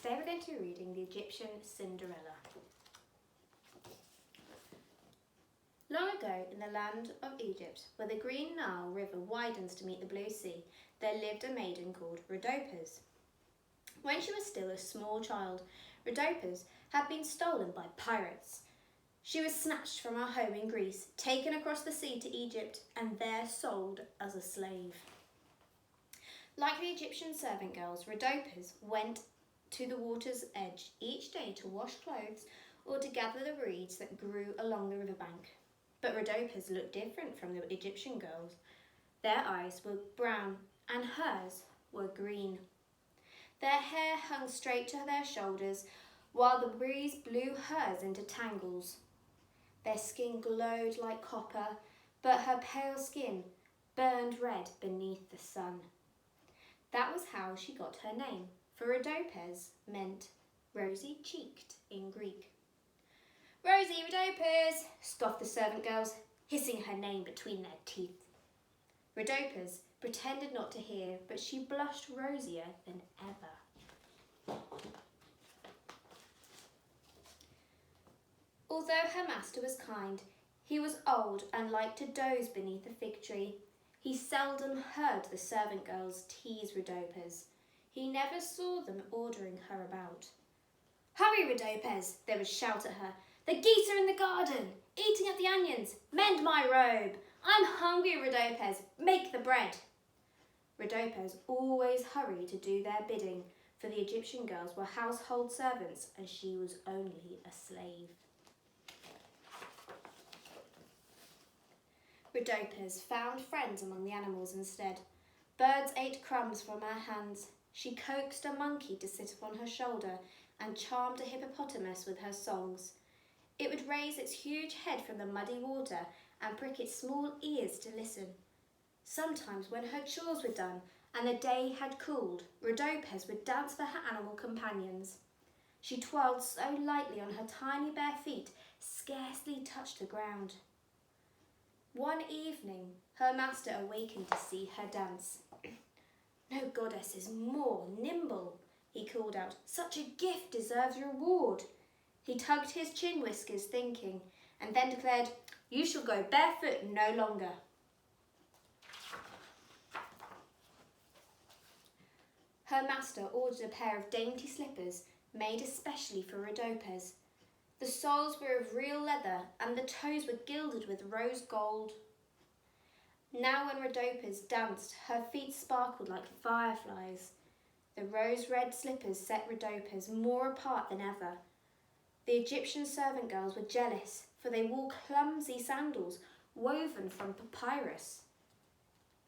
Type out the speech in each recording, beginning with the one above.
Today we're going to be reading the Egyptian Cinderella. Long ago, in the land of Egypt, where the green Nile River widens to meet the blue sea, there lived a maiden called Rhodopis. When she was still a small child, Rhodopis had been stolen by pirates. She was snatched from her home in Greece, taken across the sea to Egypt, and there sold as a slave. Like the Egyptian servant girls, Rhodopis went to the water's edge each day to wash clothes or to gather the reeds that grew along the riverbank. But Rhodopis looked different from the Egyptian girls. Their eyes were brown and hers were green. Their hair hung straight to their shoulders, while the breeze blew hers into tangles. Their skin glowed like copper, but her pale skin burned red beneath the sun. That was how she got her name, for Rhodopis meant rosy-cheeked in Greek. "Rosie Rhodopis," scoffed the servant girls, hissing her name between their teeth. Rhodopis pretended not to hear, but she blushed rosier than ever. Although her master was kind, he was old and liked to doze beneath a fig tree. He seldom heard the servant girls tease Rhodopis. He never saw them ordering her about. "Hurry, Rhodopis," they would shout at her. "The geese are in the garden, eating up the onions. Mend my robe. I'm hungry, Rhodopis. Make the bread." Rhodopis always hurried to do their bidding, for the Egyptian girls were household servants and she was only a slave. Rhodopis found friends among the animals instead. Birds ate crumbs from her hands. She coaxed a monkey to sit upon her shoulder and charmed a hippopotamus with her songs. It would raise its huge head from the muddy water and prick its small ears to listen. Sometimes when her chores were done and the day had cooled, Rhodopis would dance for her animal companions. She twirled so lightly on her tiny bare feet, scarcely touched the ground. One evening, her master awakened to see her dance. "No goddess is more nimble," he called out. "Such a gift deserves reward." He tugged his chin whiskers, thinking, and then declared, "You shall go barefoot no longer." Her master ordered a pair of dainty slippers made especially for Rhodopis. The soles were of real leather and the toes were gilded with rose gold. Now when Rhodopis danced, her feet sparkled like fireflies. The rose-red slippers set Rhodopis more apart than ever. The Egyptian servant girls were jealous, for they wore clumsy sandals woven from papyrus.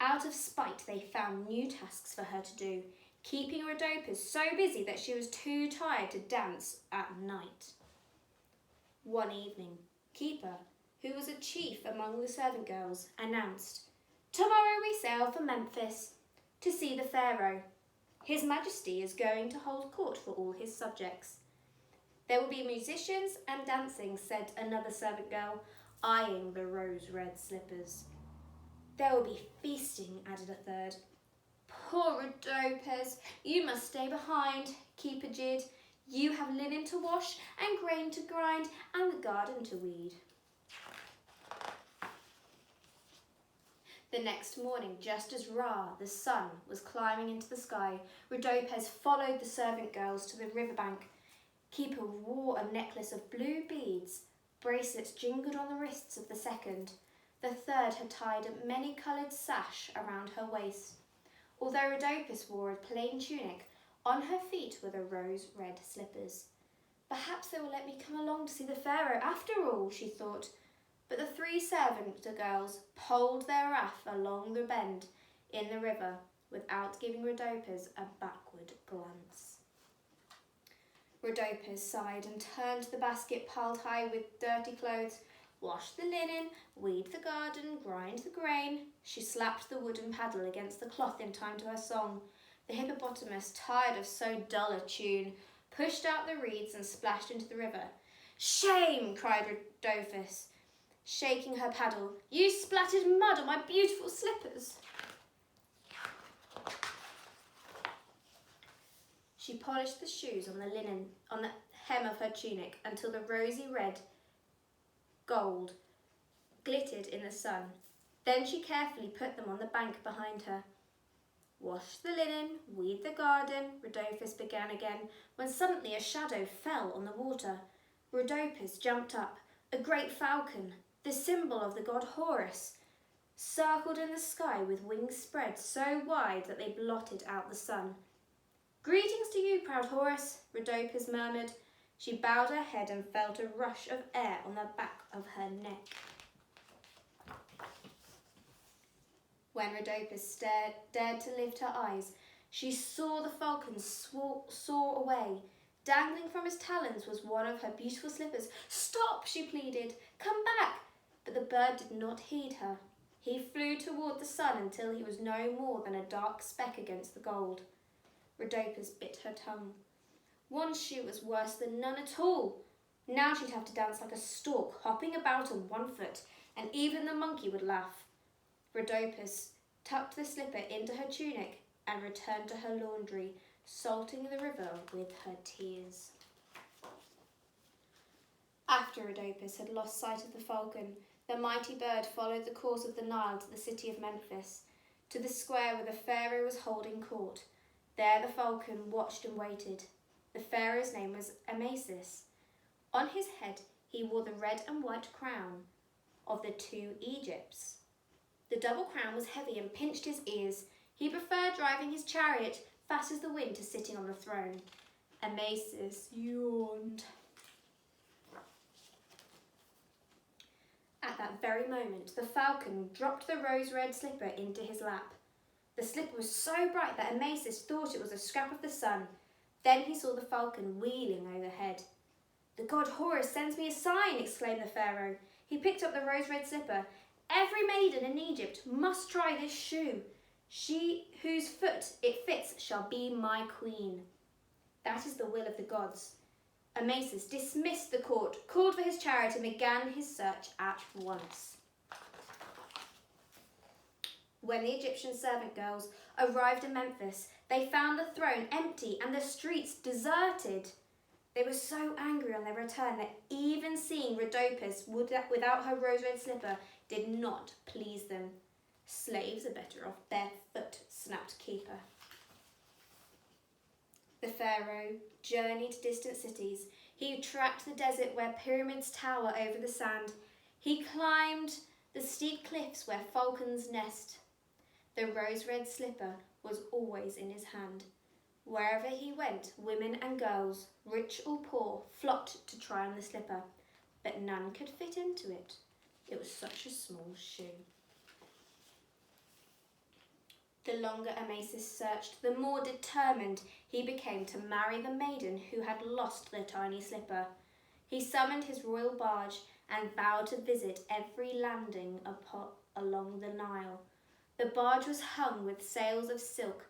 Out of spite, they found new tasks for her to do, keeping Rhodopis so busy that she was too tired to dance at night. One evening, Keeper, who was a chief among the servant girls, announced, "Tomorrow we sail for Memphis to see the Pharaoh. His Majesty is going to hold court for all his subjects." "There will be musicians and dancing," said another servant girl, eyeing the rose-red slippers. "There will be feasting," added a third. "Poor Rhodopis, you must stay behind," Keeper jeered. "You have linen to wash and grain to grind and the garden to weed." The next morning, just as Ra, the sun, was climbing into the sky, Rhodopis followed the servant girls to the riverbank. Keeper wore a necklace of blue beads. Bracelets jingled on the wrists of the second. The third had tied a many-coloured sash around her waist. Although Rhodopis wore a plain tunic, on her feet were the rose-red slippers. "Perhaps they will let me come along to see the Pharaoh after all," she thought. But the three servant girls poled their raft along the bend in the river without giving Rhodopis a backward glance. Rhodopis sighed and turned to the basket piled high with dirty clothes. "Wash the linen, weed the garden, grind the grain." She slapped the wooden paddle against the cloth in time to her song. The hippopotamus, tired of so dull a tune, pushed out the reeds and splashed into the river. "Shame!" cried Rhodopis, shaking her paddle. "You splattered mud on my beautiful slippers." She polished the shoes on the linen, on the hem of her tunic, until the rosy red gold glittered in the sun. Then she carefully put them on the bank behind her. Wash the linen, weed the garden, Rhodopis began again, when suddenly a shadow fell on the water. Rhodopis jumped up. A great falcon, the symbol of the god Horus, circled in the sky with wings spread so wide that they blotted out the sun. "Greetings to you, proud Horus," Rhodopis murmured. She bowed her head and felt a rush of air on the back of her neck. When Rhodopis dared to lift her eyes, she saw the falcon soar away. Dangling from his talons was one of her beautiful slippers. "Stop," she pleaded. "Come back." But the bird did not heed her. He flew toward the sun until he was no more than a dark speck against the gold. Rhodopis bit her tongue. One shoe was worse than none at all. Now she'd have to dance like a stork, hopping about on one foot, and even the monkey would laugh. Rhodopis tucked the slipper into her tunic and returned to her laundry, salting the river with her tears. After Rhodopis had lost sight of the falcon, the mighty bird followed the course of the Nile to the city of Memphis, to the square where the pharaoh was holding court. There the falcon watched and waited. The pharaoh's name was Amasis. On his head he wore the red and white crown of the two Egypts. The double crown was heavy and pinched his ears. He preferred driving his chariot fast as the wind to sitting on the throne. Amasis yawned. At that very moment, the falcon dropped the rose-red slipper into his lap. The slipper was so bright that Amasis thought it was a scrap of the sun. Then he saw the falcon wheeling overhead. "The god Horus sends me a sign," exclaimed the pharaoh. He picked up the rose-red slipper. "Every maiden in Egypt must try this shoe. She whose foot it fits shall be my queen." "That is the will of the gods." Amasis dismissed the court, called for his chariot, and began his search at once. When the Egyptian servant girls arrived in Memphis, they found the throne empty and the streets deserted. They were so angry on their return that even seeing Rhodopis without her rose-red slipper did not please them. "Slaves are better off barefoot," snapped Keeper. The pharaoh journeyed to distant cities. He tracked the desert where pyramids tower over the sand. He climbed the steep cliffs where falcons nest. The rose-red slipper was always in his hand. Wherever he went, women and girls, rich or poor, flocked to try on the slipper, but none could fit into it. It was such a small shoe. The longer Amasis searched, the more determined he became to marry the maiden who had lost the tiny slipper. He summoned his royal barge and vowed to visit every landing along the Nile. The barge was hung with sails of silk.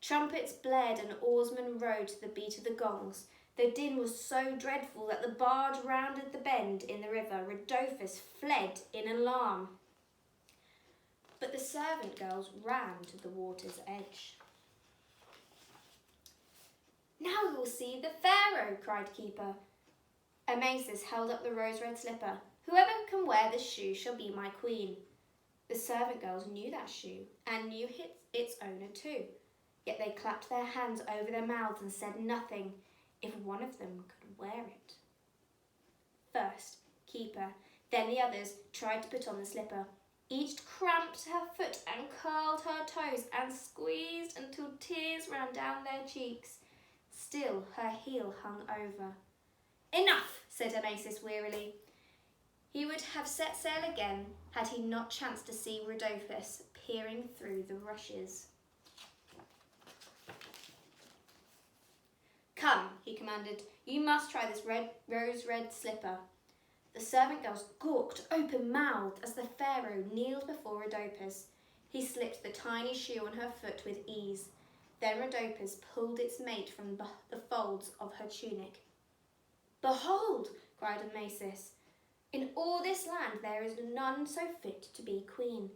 Trumpets blared and oarsmen rowed to the beat of the gongs. The din was so dreadful that the barge rounded the bend in the river. Rhodopis fled in alarm. But the servant girls ran to the water's edge. "Now we will see the pharaoh," cried Keeper. Amasis held up the rose-red slipper. "Whoever can wear this shoe shall be my queen." The servant girls knew that shoe and knew its owner too. Yet they clapped their hands over their mouths and said nothing. If one of them could wear it. First, Keeper, then the others tried to put on the slipper. Each cramped her foot and curled her toes and squeezed until tears ran down their cheeks. Still, her heel hung over. "Enough," said Amasis wearily. He would have set sail again had he not chanced to see Rhodopis peering through the rushes. "Come," he commanded. "You must try this rose-red slipper." The servant girls gawked open-mouthed as the pharaoh kneeled before Rhodopis. He slipped the tiny shoe on her foot with ease. Then Rhodopis pulled its mate from the folds of her tunic. "Behold," cried Amasis, "in all this land there is none so fit to be queen."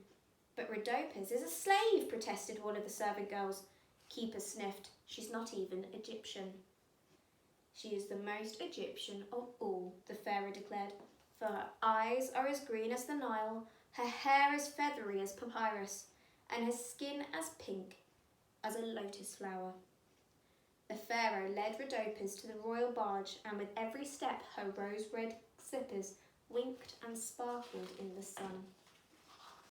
"But Rhodopis is a slave," protested one of the servant girls. Keeper sniffed. She's not even Egyptian. She is the most Egyptian of all, the Pharaoh declared, for her eyes are as green as the Nile, her hair as feathery as papyrus, and her skin as pink as a lotus flower. The Pharaoh led Rhodopis to the royal barge, and with every step her rose-red slippers winked and sparkled in the sun.